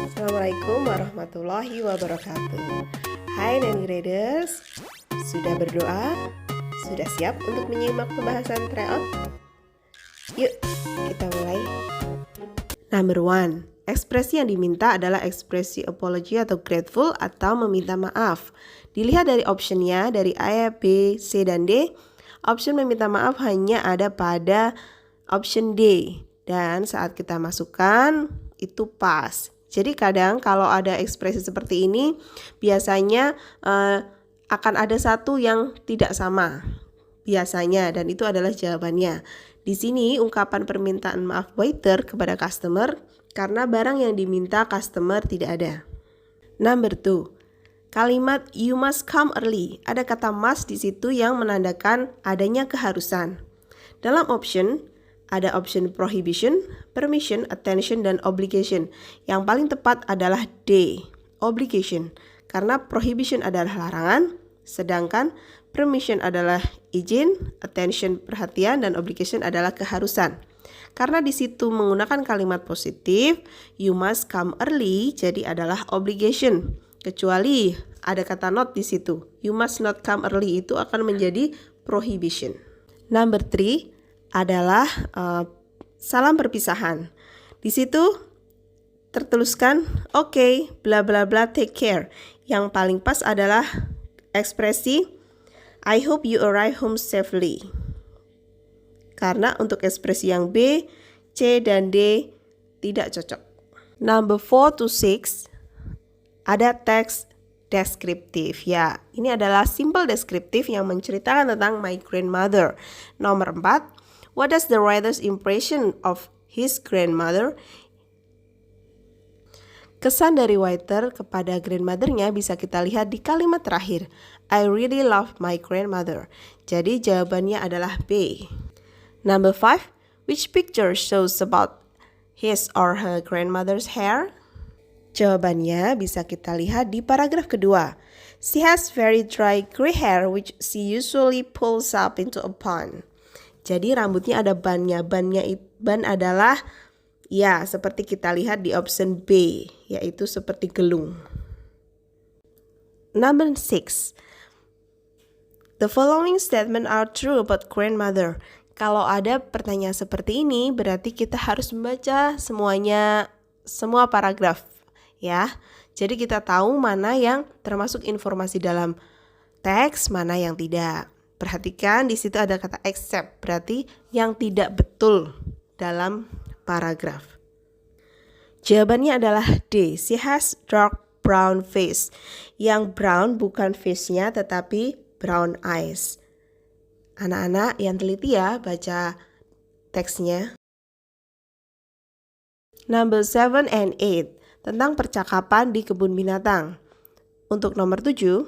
Assalamualaikum warahmatullahi wabarakatuh. Hai Nanny Graders, sudah berdoa? Sudah siap untuk menyimak pembahasan tryout? Yuk, kita mulai. Number 1, ekspresi yang diminta adalah ekspresi apology atau grateful atau meminta maaf. Dilihat dari optionnya, dari A, B, C, dan D, option meminta maaf hanya ada pada option D. Dan saat kita masukkan, itu pas. Jadi kadang kalau ada ekspresi seperti ini, biasanya akan ada satu yang tidak sama. Biasanya, dan itu adalah jawabannya. Di sini ungkapan permintaan maaf waiter kepada customer karena barang yang diminta customer tidak ada. Number 2, kalimat you must come early. Ada kata must di situ yang menandakan adanya keharusan. Dalam option, ada option prohibition, permission, attention, dan obligation. Yang paling tepat adalah D, obligation. Karena prohibition adalah larangan, sedangkan permission adalah izin, attention perhatian, dan obligation adalah keharusan. Karena di situ menggunakan kalimat positif, you must come early, jadi adalah obligation. Kecuali ada kata not di situ, you must not come early, itu akan menjadi prohibition. Number 3 adalah salam perpisahan. Di situ tertuliskan okay, bla bla bla, take care. Yang paling pas adalah ekspresi I hope you arrive home safely. Karena untuk ekspresi yang B, C, dan D tidak cocok. Number 4 to 6 ada teks deskriptif. Ya, ini adalah simple deskriptif yang menceritakan tentang my grandmother. Nomor 4, what does the writer's impression of his grandmother? Kesan dari writer kepada grandmother-nya bisa kita lihat di kalimat terakhir. I really love my grandmother. Jadi jawabannya adalah B. Number 5, which picture shows about his or her grandmother's hair? Jawabannya bisa kita lihat di paragraf kedua. She has very dry gray hair which she usually pulls up into a bun. Jadi rambutnya ada bannya. Ban adalah ya seperti kita lihat di option B, yaitu seperti gelung. Number 6, the following statement are true about grandmother. Kalau ada pertanyaan seperti ini, berarti kita harus membaca semua paragraf, ya. Jadi kita tahu mana yang termasuk informasi dalam teks, mana yang tidak. Perhatikan di situ ada kata except, berarti yang tidak betul dalam paragraf. Jawabannya adalah D. She has dark brown face. Yang brown bukan face-nya tetapi brown eyes. Anak-anak yang teliti ya baca teksnya. Number 7 and 8 tentang percakapan di kebun binatang. Untuk nomor 7,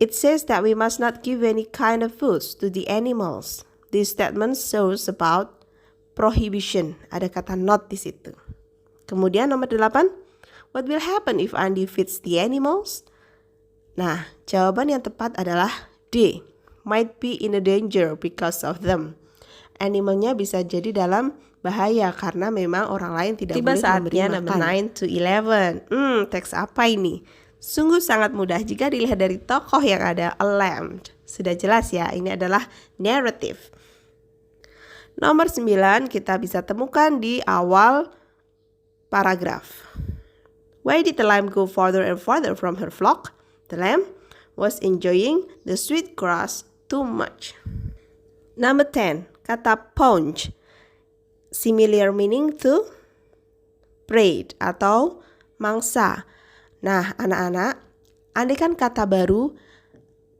it says that we must not give any kind of foods to the animals. This statement shows about prohibition. Ada kata not di situ. Kemudian nomor 8, what will happen if Andy feeds the animals? Nah, jawaban yang tepat adalah D. Might be in a danger because of them. Animalnya bisa jadi dalam bahaya karena memang orang lain tidak boleh memberi makan. Tiba saatnya number 9 to 11. Teks apa ini? Sungguh sangat mudah jika dilihat dari tokoh yang ada, a lamb. Sudah jelas ya, ini adalah narrative. Nomor 9 kita bisa temukan di awal paragraf. Why did the lamb go farther and farther from her flock? The lamb was enjoying the sweet grass too much. Number 10, kata paunch. Similar meaning to braid atau mangsa. Nah, anak-anak, andaikan kata baru,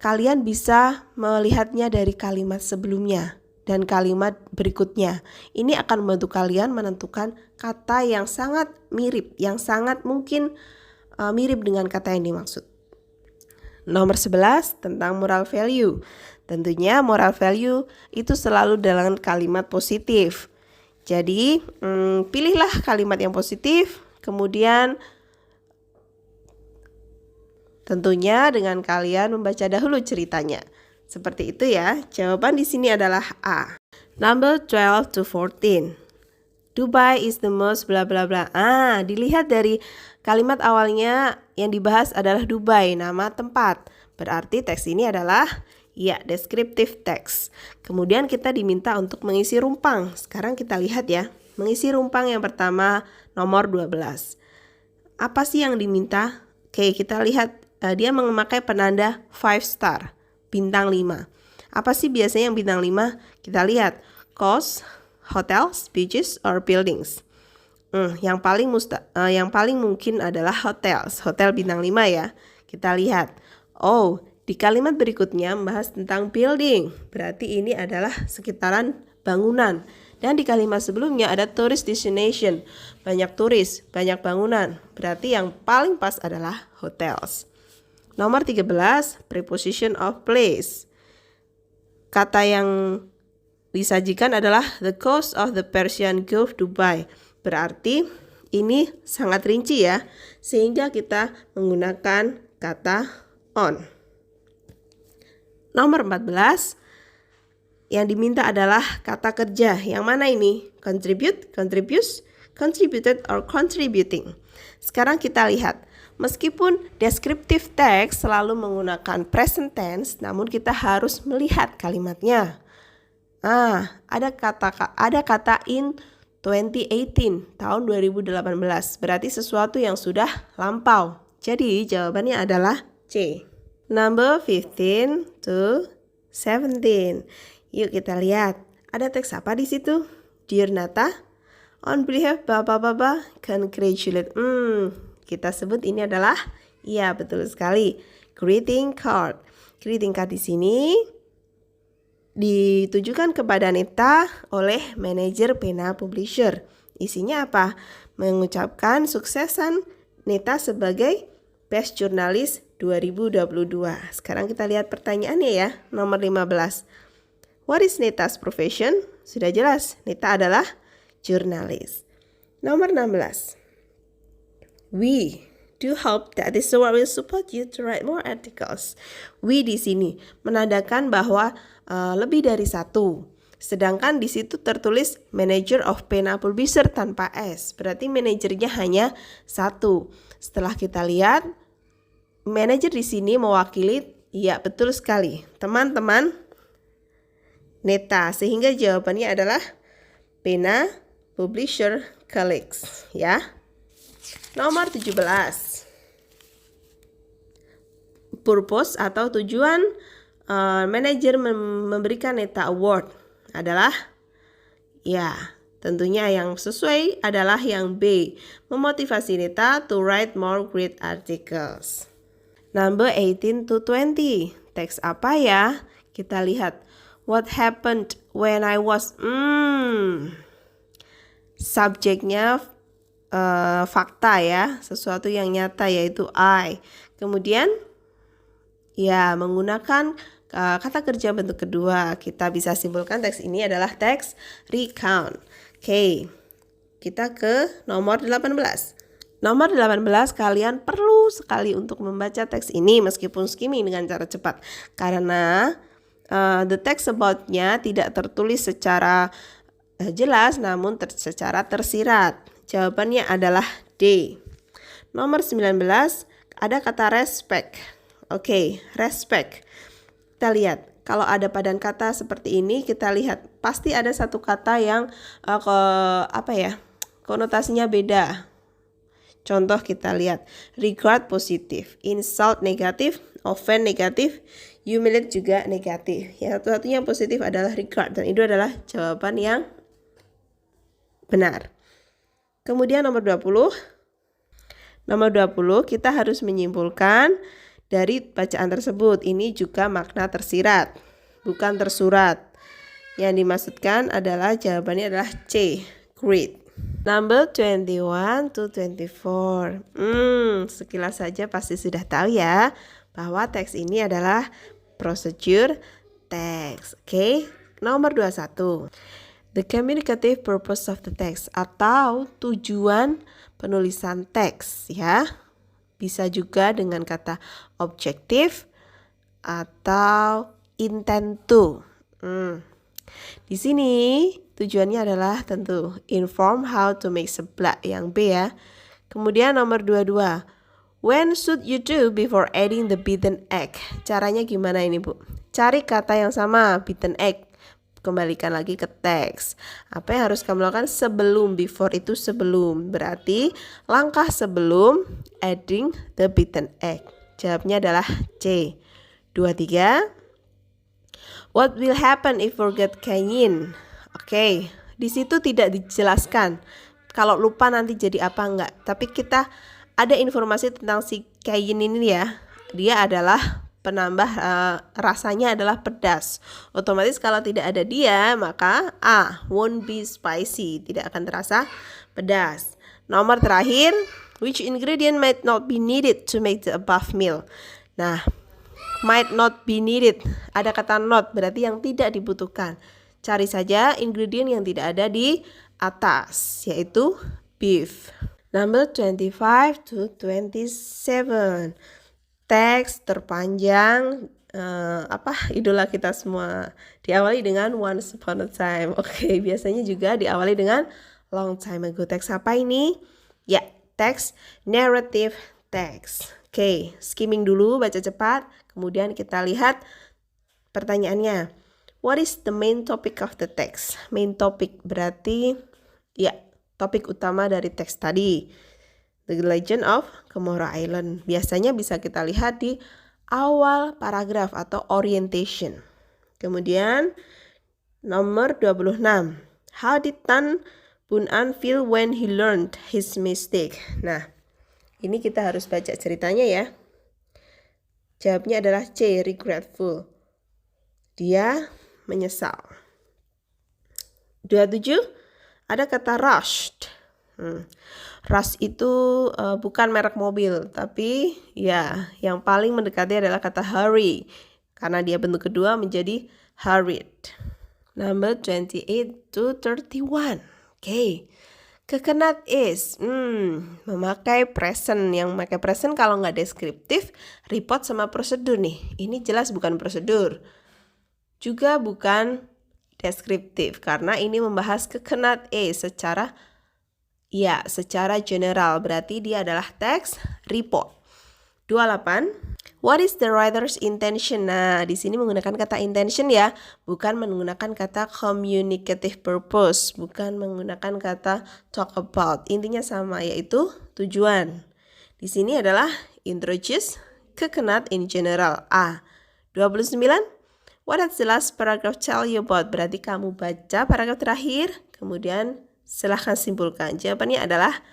kalian bisa melihatnya dari kalimat sebelumnya dan kalimat berikutnya. Ini akan membantu kalian menentukan kata yang sangat mirip, yang sangat mungkin mirip dengan kata yang dimaksud. Nomor 11 tentang moral value. Tentunya moral value itu selalu dalam kalimat positif. Jadi pilihlah kalimat yang positif, kemudian tentunya dengan kalian membaca dahulu ceritanya. Seperti itu ya. Jawaban di sini adalah A. Number 12 to 14. Dubai is the most bla bla bla. Dilihat dari kalimat awalnya yang dibahas adalah Dubai, nama tempat. Berarti teks ini adalah descriptive text. Kemudian kita diminta untuk mengisi rumpang. Sekarang kita lihat ya. Mengisi rumpang yang pertama nomor 12. Apa sih yang diminta? Oke, kita lihat dia memakai penanda 5 star, bintang 5. Apa sih biasanya yang bintang 5? Kita lihat, coast, hotels, beaches, or buildings. Yang paling mungkin adalah hotels, hotel bintang 5 ya. Kita lihat, di kalimat berikutnya membahas tentang building, berarti ini adalah sekitaran bangunan. Dan di kalimat sebelumnya ada tourist destination, banyak turis, banyak bangunan, berarti yang paling pas adalah hotels. Nomor 13, preposition of place. Kata yang disajikan adalah the coast of the Persian Gulf, Dubai. Berarti ini sangat rinci ya, sehingga kita menggunakan kata on. Nomor 14, yang diminta adalah kata kerja. Yang mana ini? Contribute, contributes, contributed, or contributing. Sekarang kita lihat. Meskipun descriptive text selalu menggunakan present tense, namun kita harus melihat kalimatnya. Ada kata in 2018, tahun 2018. Berarti sesuatu yang sudah lampau. Jadi jawabannya adalah C. Number 15 to 17. Yuk kita lihat. Ada teks apa di situ? Dear Nata, on behalf Baba, congratulate. Kita sebut ini adalah, betul sekali, greeting card. Greeting card di sini ditujukan kepada Neta oleh manajer Pena Publisher. Isinya apa? Mengucapkan suksesan Neta sebagai Best Journalist 2022. Sekarang kita lihat pertanyaannya ya, nomor 15. What is Neta's profession? Sudah jelas, Neta adalah jurnalis. Nomor 16. We do hope that this award will support you to write more articles. We di sini menandakan bahwa lebih dari satu. Sedangkan di situ tertulis Manager of Pena Publisher tanpa S. Berarti manajernya hanya satu. Setelah kita lihat, manajer di sini mewakili, betul sekali, teman-teman Neta. Sehingga jawabannya adalah Pena Publisher Colleagues ya. Nomor 17. Purpose atau tujuan manajer memberikan Neta Award adalah tentunya yang sesuai adalah yang B, memotivasi Neta to write more great articles. Number 18 to 20. Teks apa ya? Kita lihat. What happened when I was subjeknya fakta ya, sesuatu yang nyata yaitu I. Kemudian menggunakan kata kerja bentuk kedua. Kita bisa simpulkan teks ini adalah teks recount. Oke, kita ke nomor 18. Nomor 18, kalian perlu sekali untuk membaca teks ini meskipun skimming dengan cara cepat. Karena the text about-nya tidak tertulis secara jelas namun secara tersirat. Jawabannya adalah D. Nomor 19, ada kata respect. Oke, respect. Kita lihat, kalau ada padan kata seperti ini, kita lihat pasti ada satu kata yang konotasinya beda. Contoh kita lihat, regard positif, insult negatif, offend negatif, humiliate juga negatif. Yang satu-satunya yang positif adalah regard, dan itu adalah jawaban yang benar. Kemudian nomor 20. Nomor 20 kita harus menyimpulkan dari bacaan tersebut. Ini juga makna tersirat, bukan tersurat. Yang dimaksudkan adalah jawabannya adalah C, great. Number 21 to 24. Sekilas saja pasti sudah tahu ya bahwa teks ini adalah procedure text. Oke, nomor 21. The communicative purpose of the text atau tujuan penulisan teks ya. Bisa juga dengan kata objektif atau intent to. Di sini tujuannya adalah tentu inform how to make seblak, yang B ya. Kemudian nomor 22. When should you do before adding the beaten egg? Caranya gimana ini, Bu? Cari kata yang sama, beaten egg. Kembalikan lagi ke teks. Apa yang harus kamu lakukan sebelum? Before itu sebelum. Berarti langkah sebelum adding the beaten egg. Jawabnya adalah C. 23. What will happen if forget cayenne? Oke, di situ tidak dijelaskan kalau lupa nanti jadi apa enggak. Tapi kita ada informasi tentang si cayenne ini ya. Dia adalah penambah rasanya adalah pedas. Otomatis kalau tidak ada dia, maka A, won't be spicy, tidak akan terasa pedas. Nomor terakhir, which ingredient might not be needed to make the above meal? Nah, might not be needed, ada kata not, berarti yang tidak dibutuhkan. Cari saja ingredient yang tidak ada di atas, yaitu beef. Number 25 to 27. Teks terpanjang idola kita semua. Diawali dengan once upon a time. Oke, biasanya juga diawali dengan long time ago. Teks apa ini? Ya, teks narrative text. Oke, skimming dulu, baca cepat. Kemudian kita lihat pertanyaannya. What is the main topic of the text? Main topic berarti ya, topik utama dari teks tadi. The Legend of Komoro Island. Biasanya bisa kita lihat di awal paragraf atau orientation. Kemudian nomor 26. How did Tan Bun-an feel when he learned his mistake? Nah, ini kita harus baca ceritanya ya. Jawabnya adalah C, regretful. Dia menyesal. 27. Ada kata rushed. Rush itu bukan merek mobil, tapi ya yang paling mendekati adalah kata hurry. Karena dia bentuk kedua menjadi hurried. Number 28 to 31. Oke. Coconut is memakai present. Yang memakai present kalau nggak deskriptif, report sama prosedur nih. Ini jelas bukan prosedur. Juga bukan deskriptif karena ini membahas coconut is secara general, berarti dia adalah teks report. 28. What is the writer's intention? Nah, di sini menggunakan kata intention ya, bukan menggunakan kata communicative purpose, bukan menggunakan kata talk about. Intinya sama, yaitu tujuan. Di sini adalah introduce coconut in general. A. 29. What does the last paragraph tell you about? Berarti kamu baca paragraf terakhir, kemudian silahkan simpulkan. Jawabannya adalah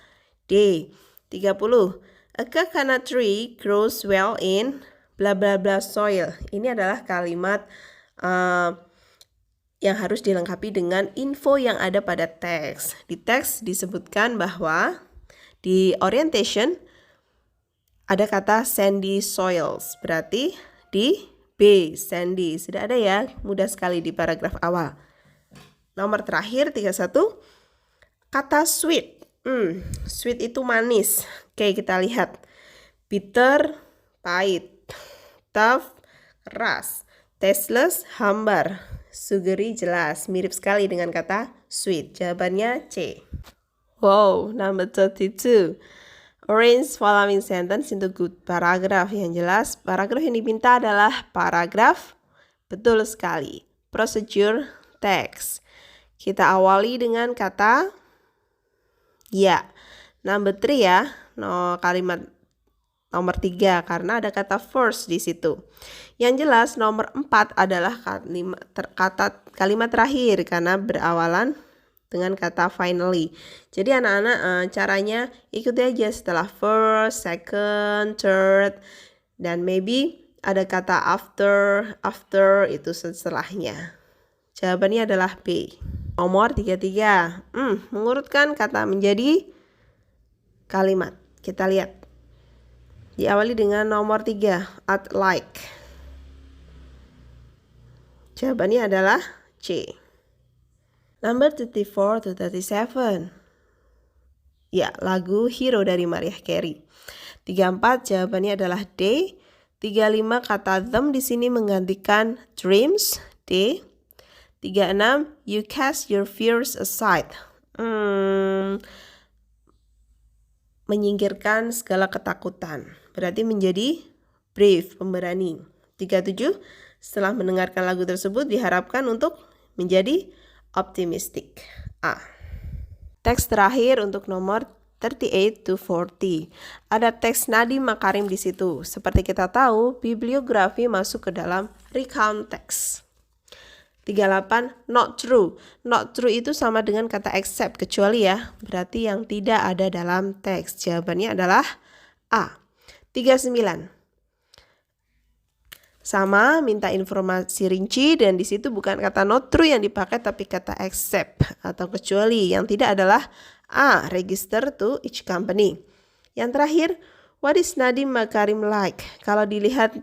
D. 30. A coconut tree grows well in bla bla bla soil. Ini adalah kalimat yang harus dilengkapi dengan info yang ada pada teks. Di teks disebutkan bahwa di orientation ada kata sandy soils. Berarti di B, sandy. Sudah ada ya, mudah sekali di paragraf awal. Nomor terakhir, 31. Kata sweet. Sweet itu manis. Oke, kita lihat. Bitter, pahit. Tough, keras. Tasteless, hambar. Sugary, jelas. Mirip sekali dengan kata sweet. Jawabannya C. Wow, number 32. Arrange following sentence into good paragraph. Yang jelas, paragraf yang diminta adalah paragraf. Betul sekali. Procedure text. Kita awali dengan kata ya. Number 3 ya. Kalimat nomor 3 karena ada kata first di situ. Yang jelas nomor 4 adalah kalimat terakhir karena berawalan dengan kata finally. Jadi anak-anak caranya ikuti aja setelah first, second, third, dan maybe ada kata after itu setelahnya. Jawabannya adalah B. Nomor 33. Mengurutkan kata menjadi kalimat. Kita lihat. Diawali dengan nomor 3, at like. Jawabannya adalah C. Number 34 to 37. Ya, lagu Hero dari Mariah Carey. 34 jawabannya adalah D. 35 kata them di sini menggantikan dreams, D. 36, you cast your fears aside. Menyingkirkan segala ketakutan. Berarti menjadi brave, pemberani. 37, setelah mendengarkan lagu tersebut diharapkan untuk menjadi optimistic. A. Teks terakhir untuk nomor 38 to 40. Ada teks Nadiem Makarim di situ. Seperti kita tahu, bibliografi masuk ke dalam recount text. 38, not true. Not true itu sama dengan kata except, kecuali ya. Berarti yang tidak ada dalam teks. Jawabannya adalah A. 39. Sama, minta informasi rinci dan di situ bukan kata not true yang dipakai tapi kata except atau kecuali. Yang tidak adalah A. Register to each company. Yang terakhir, what is Nadiem Makarim like? Kalau dilihat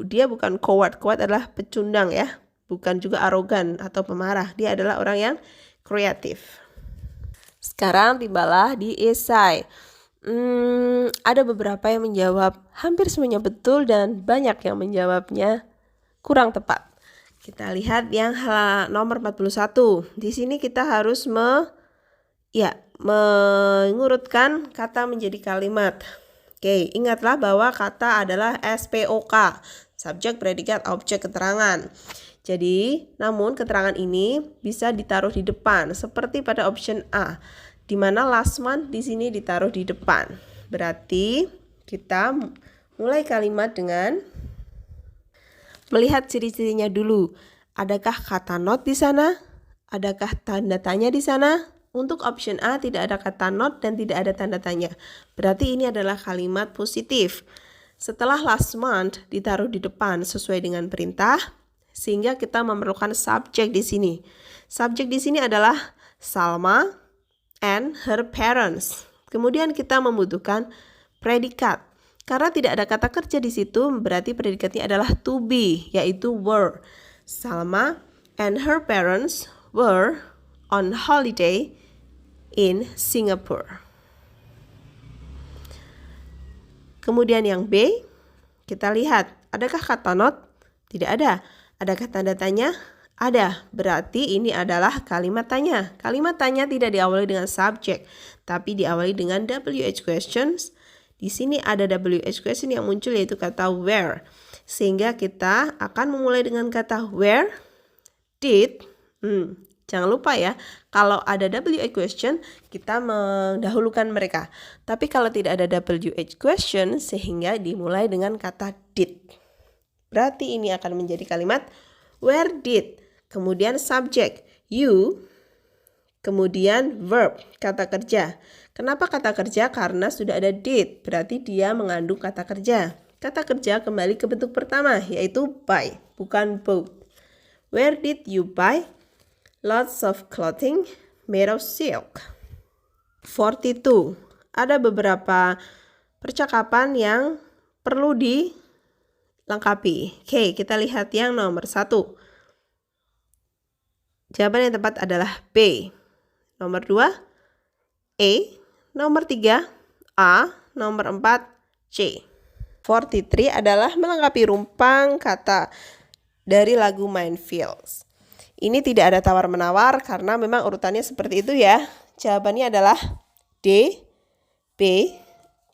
dia bukan coward. Coward adalah pecundang ya. Bukan juga arogan atau pemarah. Dia adalah orang yang kreatif. Sekarang tibalah di esai. Ada beberapa yang menjawab hampir semuanya betul dan banyak yang menjawabnya kurang tepat. Kita lihat yang nomor 41. Di sini kita harus mengurutkan kata menjadi kalimat. Oke, ingatlah bahwa kata adalah SPOK, subjek, predikat, objek, keterangan. Jadi, namun keterangan ini bisa ditaruh di depan, seperti pada option A, di mana last month di sini ditaruh di depan. Berarti kita mulai kalimat dengan melihat ciri-cirinya dulu. Adakah kata not di sana? Adakah tanda tanya di sana? Untuk option A tidak ada kata not dan tidak ada tanda tanya. Berarti ini adalah kalimat positif. Setelah last month ditaruh di depan sesuai dengan perintah, sehingga kita memerlukan subjek di sini. Subjek di sini adalah Salma and her parents. Kemudian kita membutuhkan predikat. Karena tidak ada kata kerja di situ, berarti predikatnya adalah to be, yaitu were. Salma and her parents were on holiday in Singapore. Kemudian yang B, kita lihat, adakah kata not? Tidak ada. Adakah tanda tanya? Ada. Berarti ini adalah kalimat tanya. Kalimat tanya tidak diawali dengan subjek, tapi diawali dengan WH questions. Di sini ada WH question yang muncul yaitu kata where. Sehingga kita akan memulai dengan kata where did. Jangan lupa ya, kalau ada WH question, kita mendahulukan mereka. Tapi kalau tidak ada WH question, sehingga dimulai dengan kata did. Berarti ini akan menjadi kalimat where did, kemudian subjek you, kemudian verb, kata kerja. Kenapa kata kerja? Karena sudah ada did, berarti dia mengandung kata kerja. Kata kerja kembali ke bentuk pertama, yaitu buy, bukan bought. Where did you buy? Lots of clothing made of silk. 42. Ada beberapa percakapan yang perlu dilengkapi. Oke, kita lihat yang nomor 1. Jawaban yang tepat adalah B. Nomor 2, E. Nomor 3, A. Nomor 4, C. 43 adalah melengkapi rumpang kata dari lagu Minefields. Ini tidak ada tawar-menawar karena memang urutannya seperti itu ya. Jawabannya adalah D, B,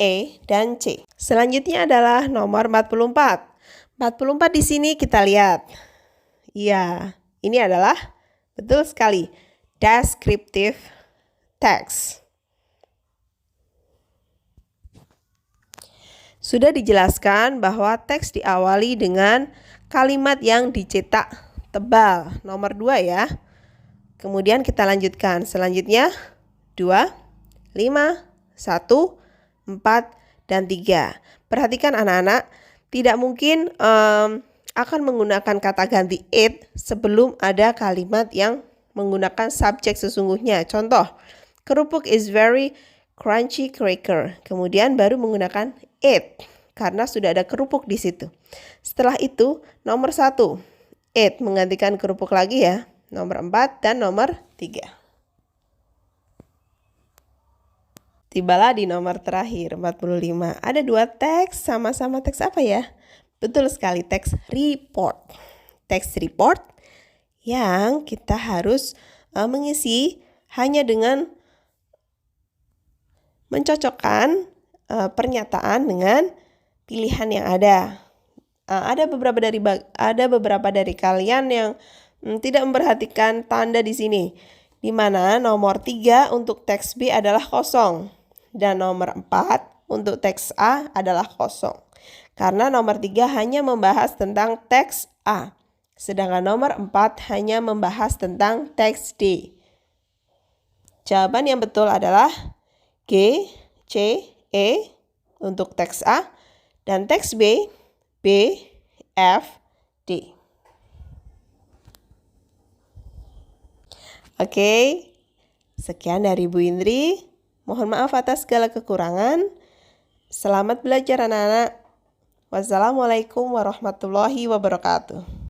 E, dan C. Selanjutnya adalah nomor 44. 44 di sini kita lihat. Ya, ini adalah betul sekali descriptive text. Sudah dijelaskan bahwa teks diawali dengan kalimat yang dicetak tebal. Nomor 2 ya. Kemudian kita lanjutkan. Selanjutnya 2, 5, 1, 4, dan 3. Perhatikan anak-anak, tidak mungkin akan menggunakan kata ganti it sebelum ada kalimat yang menggunakan subjek sesungguhnya. Contoh, kerupuk is very crunchy cracker. Kemudian baru menggunakan it karena sudah ada kerupuk di situ. Setelah itu nomor 1, it menggantikan kerupuk lagi ya. Nomor 4 dan nomor 3. Tibalah di nomor terakhir, 45. Ada 2 teks, sama-sama teks apa ya? Betul sekali, teks report. Teks report yang kita harus mengisi hanya dengan mencocokkan pernyataan dengan pilihan yang ada. Ada beberapa dari kalian yang tidak memperhatikan tanda di sini, di mana nomor 3 untuk teks B adalah kosong dan nomor 4 untuk teks A adalah kosong. Karena nomor 3 hanya membahas tentang teks A, sedangkan nomor 4 hanya membahas tentang teks D. Jawaban yang betul adalah G, C, E untuk teks A dan teks B, B, F, D. Oke, sekian dari Bu Indri. Mohon maaf atas segala kekurangan. Selamat belajar anak-anak. Wassalamualaikum warahmatullahi wabarakatuh.